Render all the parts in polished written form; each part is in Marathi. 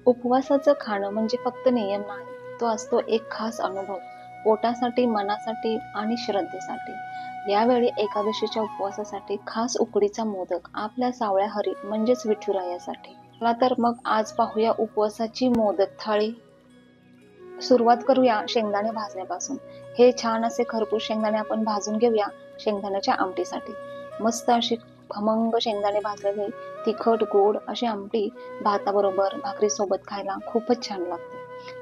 उपवासाचं खाणं म्हणजे फक्त नियम नाही, तो असतो एक खास अनुभव. पोटासाठी, मनासाठी आणि श्रद्धेसाठी. यावेळी एकादशीच्या उपवासासाठी खास उकडीचा मोदक आपल्या सावळ्या हरी म्हणजेच विठुरायासाठी. चला तर मग आज पाहूया उपवासाची मोदक थाळी. सुरुवात करूया शेंगदाणे भाजण्यापासून. हे छान असे खरपूस शेंगदाणे आपण भाजून घेऊया शेंगदाण्याच्या आमटीसाठी. मस्त अशी खमंग शेंगदाणे भाजलेले तिखट गोड अशी आमटी भाताबरोबर भाकरीसोबत खायला खूपच छान लागते.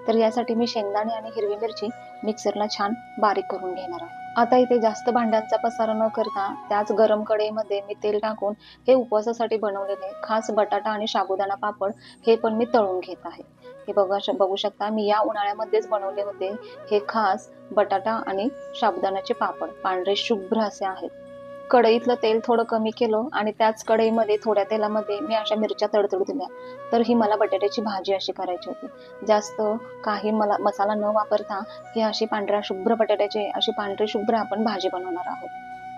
तर यासाठी मी शेंगदाणे आणि हिरवी मिरची मिक्सरला छान बारीक करून घेणार आहे. आता इथे जास्त भांड्यांचा पसारा न करता त्याच गरम कढईमध्ये मी तेल टाकून हे उपवासासाठी बनवलेले खास बटाटा आणि साबुदाणा पापड हे पण मी तळून घेत आहे. हे बघू शकता मी या उन्हाळ्यामध्येच बनवले होते हे खास बटाटा आणि साबुदाण्याचे पापड. पांढरे शुभ्र असे आहेत. कढईतलं तेल थोडं कमी केलं आणि त्याच कढईमध्ये थोड्या तेलामध्ये मी अशा मिरच्या तडतडू दिल्या. तर ही मला बटाट्याची भाजी अशी करायची होती. जास्त काही मला मसाला न वापरता ही अशी पांढऱ्या शुभ्र बटाट्याची अशी पांढरी शुभ्र आपण भाजी बनवणार आहोत.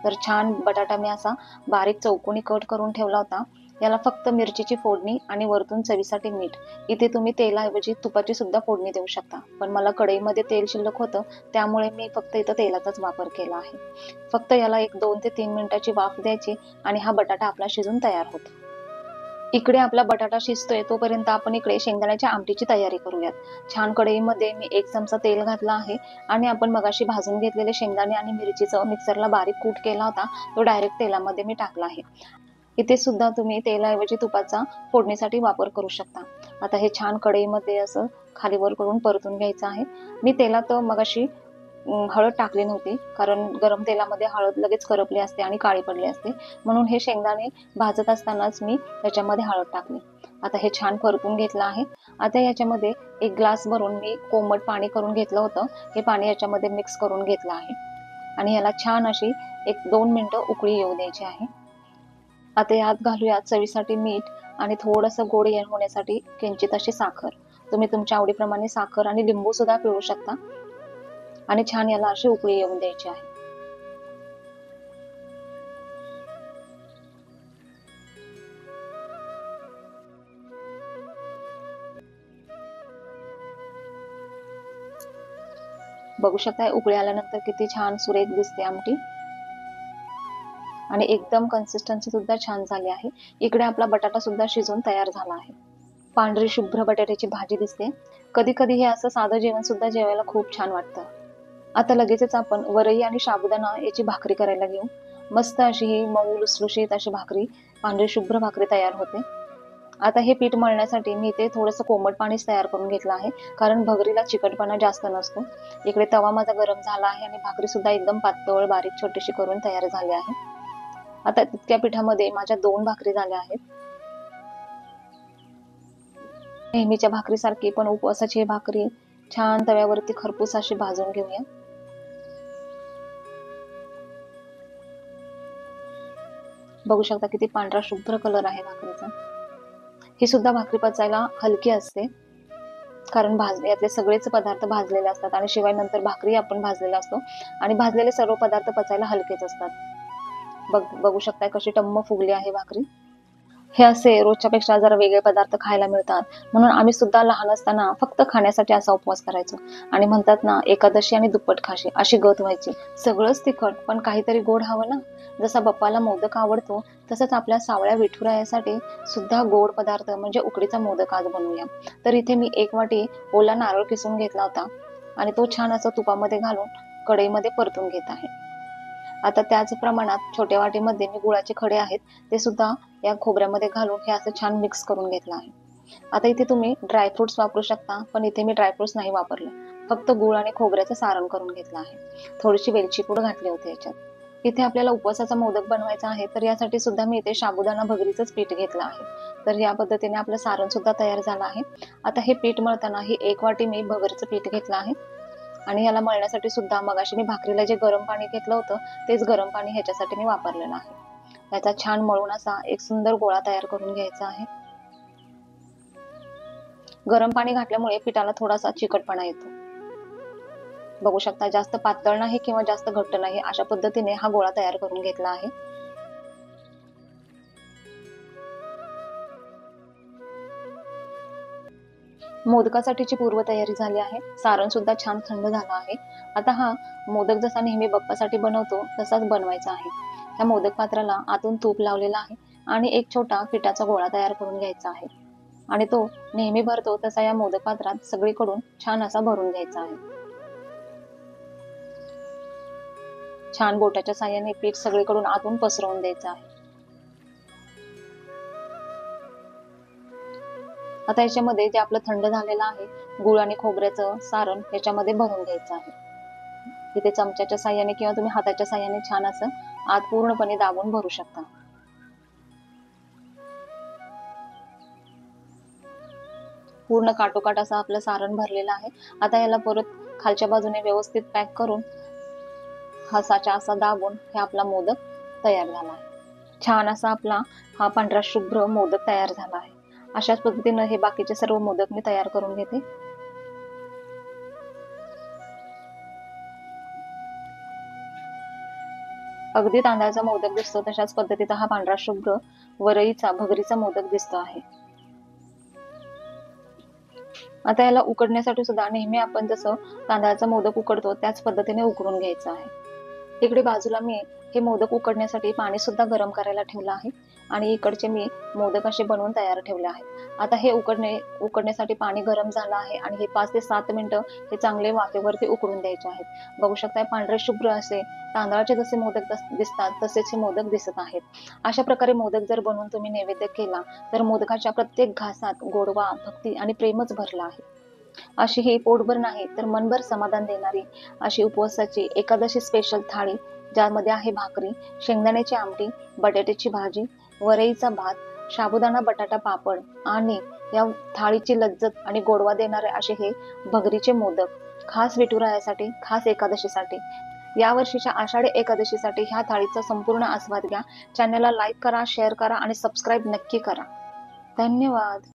तर छान बटाटा मी असा बारीक चौकोनी कट करून ठेवला होता. याला फक्त मिरचीची फोडणी आणि वरतून चवीसाठी मीठ. इथे तुम्ही तेलाऐवजी तुपाची सुद्धा फोडणी देऊ शकता, पण मला कढईमध्ये तेल शिल्लक होतं त्यामुळे मी फक्त इथं तेलाचाच वापर केला आहे. फक्त याला एक 2 ते 3 मिनिटाची वाफ द्यायची आणि हा बटाटा आपला शिजून तयार होतो. इकडे आपला बटाटा शिजतोय तोपर्यंत आपण इकडे शेंगदाण्याच्या आमटीची तयारी करूयात. छान कढईमध्ये मी 1 चमचा तेल घातला आहे आणि आपण मगाशी भाजून घेतलेले शेंगदाणे आणि मिरचीचं मिक्सरला बारीक कूट केला होता तो डायरेक्ट तेलामध्ये मी टाकला आहे. इथे सुद्धा तुम्ही तेलाऐवजी तुपाचा फोडणीसाठी वापर करू शकता. आता हे छान कढईमध्ये असं खालीवर करून परतून घ्यायचं आहे. मी तेलात मगाशी हळद टाकली नव्हती, कारण गरम तेलामध्ये हळद लगेच करपली असते आणि काळी पडली असते, म्हणून हे शेंगदाणे भाजत असतानाच मी याच्यामध्ये हळद टाकली. आता हे छान परतून घेतलं आहे. आता याच्यामध्ये 1 ग्लास भरून मी कोमट पाणी करून घेतलं होतं. हे पाणी याच्यामध्ये मिक्स करून घेतलं आहे आणि याला छान अशी 1-2 मिनिटं उकळी येऊ द्यायची आहे. आता यात घालूया चवीसाठी मीठ आणि थोडंसं गोड होण्यासाठी किंचित अशी साखर. तुम्ही तुमच्या आवडीप्रमाणे साखर आणि लिंबू सुद्धा पिळू शकता आणि छान याला अशी उकळी येऊन द्यायची आहे. बघू शकता उकळी आल्यानंतर किती छान सुरेख दिसते आमटी आणि एकदम कन्सिस्टन्सी सुद्धा छान झाली आहे. इकडे आपला बटाटा सुद्धा शिजून तयार झाला आहे. पांढरी शुभ्र बटाट्याची भाजी दिसते. कधी कधी हे असं साधं जेवण सुद्धा जेवायला खूप छान वाटतं. आता लगेचच आपण वरई आणि साबुदाणा याची भाकरी करायला घेऊ. मस्त अशी ही मऊ लुसलुशीत अशी भाकरी, पांढरी शुभ्र भाकरी तयार होते. आता हे पीठ मळण्यासाठी मी इथे थोडंसं कोमट पाणीच तयार करून घेतलं आहे, कारण भगरीला चिकटपणा जास्त नसतो. इकडे तवा माझा गरम झाला आहे आणि भाकरी सुद्धा एकदम पातळ बारीक छोटीशी करून तयार झाली आहे. आता तितक्या पिठामध्ये माझ्या 2 भाकरी झाल्या आहेत. नेहमीच्या भाकरीसारखी पण उपवासाची भाकरी छान तव्यावरती खरपूस अशी भाजून घेऊया. बघू शकता किती पांढरा शुभ्र कलर आहे भाकरीचा. ही सुद्धा भाकरी पचायला हलकी असते, कारण यातले सगळेच पदार्थ भाजलेले असतात आणि शिवाय नंतर भाकरी आपण भाजलेला असतो आणि भाजलेले सर्व पदार्थ पचायला हलकेच असतात. बघू शकताय कशी टम्म फुगली आहे भाकरी. हे असे रोजच्या पेक्षा जरा वेगळे पदार्थ खायला मिळतात, म्हणून आम्ही सुद्धा लहान असताना फक्त खाण्यासाठी असा उपवास करायचो. आणि म्हणतात ना, एकादशी आणि दुप्पट खाशी अशी गत व्हायची. सगळंच तिखट पण काहीतरी गोड हवं ना. जसा बाप्पाला मोदक आवडतो तसंच आपल्या सावळ्या विठुरायासाठी सुद्धा गोड पदार्थ म्हणजे उकडीचा मोदक आज बनवूया. तर इथे मी 1 वाटी ओला नारळ किसून घेतला होता आणि तो छान असा तुपामध्ये घालून कढईमध्ये परतून घेत आहे. आता त्याच प्रमाणात छोट्या वाटीमध्ये मी गुळाचे खडे आहेत ते सुद्धा या खोबऱ्यामध्ये घालून हे असं छान मिक्स करून घेतलं आहे. आता इथे तुम्ही ड्रायफ्रुट्स वापरू शकता, पण इथे मी ड्रायफ्रुट्स नाही वापरले. फक्त गुळ आणि खोबऱ्याचं सारण करून घेतलं आहे. थोडीशी वेलची पूड घातली होती याच्यात. इथे आपल्याला उपवासाचा मोदक बनवायचा आहे, तर यासाठी सुद्धा मी इथे साबुदाणा भगरीचंच पीठ घेतलं आहे. तर या पद्धतीने आपलं सारण सुद्धा तयार झालं आहे. आता हे पीठ मळताना ही 1 वाटी मी भगरीचं पीठ घेतलं आहे आणि याला मळण्यासाठी सुद्धा मगाशी मी भाकरीला जे गरम पाणी घेतलं होतं तेच गरम पाणी ह्याच्यासाठी मी वापरलेलं आहे. याचा छान मळून असा एक सुंदर गोळा तयार करून घ्यायचा आहे. गरम पाणी घातल्यामुळे पिठाला थोडासा चिकटपणा येतो. बघू शकता जास्त पातळ नाही किंवा जास्त घट्ट नाही, अशा पद्धतीने हा गोळा तयार करून घेतला आहे. मोदकासाठीची पूर्वतयारी झाली आहे. सारण सुद्धा छान थंड झालं आहे. आता हा मोदक जसा नेहमी बाप्पासाठी बनवतो तसाच बनवायचा आहे. त्या मोदक पात्राला आतून तूप लावलेलं आहे आणि एक छोटा पिठाचा गोळा तयार करून घ्यायचा आहे आणि तो नेहमी भरतो तसा या मोदक पात्रात सगळीकडून छान असा भरून घ्यायचा आहे. छान बोटाच्या साहाय्याने पीठ सगळीकडून आतून पसरवून द्यायचं आहे. आता याच्यामध्ये जे आपलं थंड झालेलं आहे गुळ आणि खोबऱ्याचं सारण याच्यामध्ये भरून घ्यायचं आहे. इथे चमच्याच्या साहाय्याने किंवा तुम्ही हाताच्या साहाय्याने छान असं आत पूर्णपणे दाबून भरू शकता. पूर्ण काटोकाट असं आपलं सारण भरलेलं आहे. आता याला परत खालच्या बाजूने व्यवस्थित पॅक करून हा साचा असा दाबून हे आपला मोदक तयार झाला आहे. छान असा आपला हा पांढरा शुभ्र मोदक तयार झाला आहे. अशाच पद्धतीने हे बाकीचे सर्व मोदक मी तयार करून घेते. अगदी तांदळाचा मोदक दिसतो तशाच पद्धतीचा हा पांढरा शुभ्र वरईचा भगरीचा मोदक दिसतो आहे. आता याला उकडण्यासाठी सुद्धा नेहमी आपण जसं तांदळाचा मोदक उकडतो त्याच पद्धतीने उकडून घ्यायचं आहे. इकडे बाजूला मी हे मोदक उकडण्यासाठी पाणी सुद्धा गरम करायला ठेवलं आहे आणि इकडचे मी मोदक असे बनवून तयार ठेवले आहेत. आता हे उकडण्यासाठी पाणी गरम झालं आहे आणि हे 5 ते 7 मिनिटं हे चांगले वाफेवरती उकडून द्यायचे आहेत. बघू शकताय पांढरे शुभ्र असे तांदळाचे जसे मोदक दिसतात तसेच हे मोदक दिसत आहेत. अशा प्रकारे मोदक जर बनवून तुम्ही नैवेद्य केला तर मोदकाच्या प्रत्येक घासात गोडवा, भक्ती आणि प्रेमच भरला आहे. अशी ही पोटभर नाही तर मनभर समाधान देणारी अशी उपवासाची एकादशी स्पेशल थाळी, ज्यामध्ये आहे भाकरी, शेंगदाण्याची आमटी, बटाट्याची भाजी, वरईचा भात, साबुदाणा बटाटा पापड आणि या थाळीची लज्जत आणि गोडवा देणारे असे हे भगरीचे मोदक खास विठुरायासाठी, खास एकादशीसाठी. या वर्षीच्या आषाढी एकादशीसाठी ह्या थाळीचा संपूर्ण आस्वाद घ्या. चॅनलला लाईक करा, शेअर करा आणि सबस्क्राईब नक्की करा. धन्यवाद.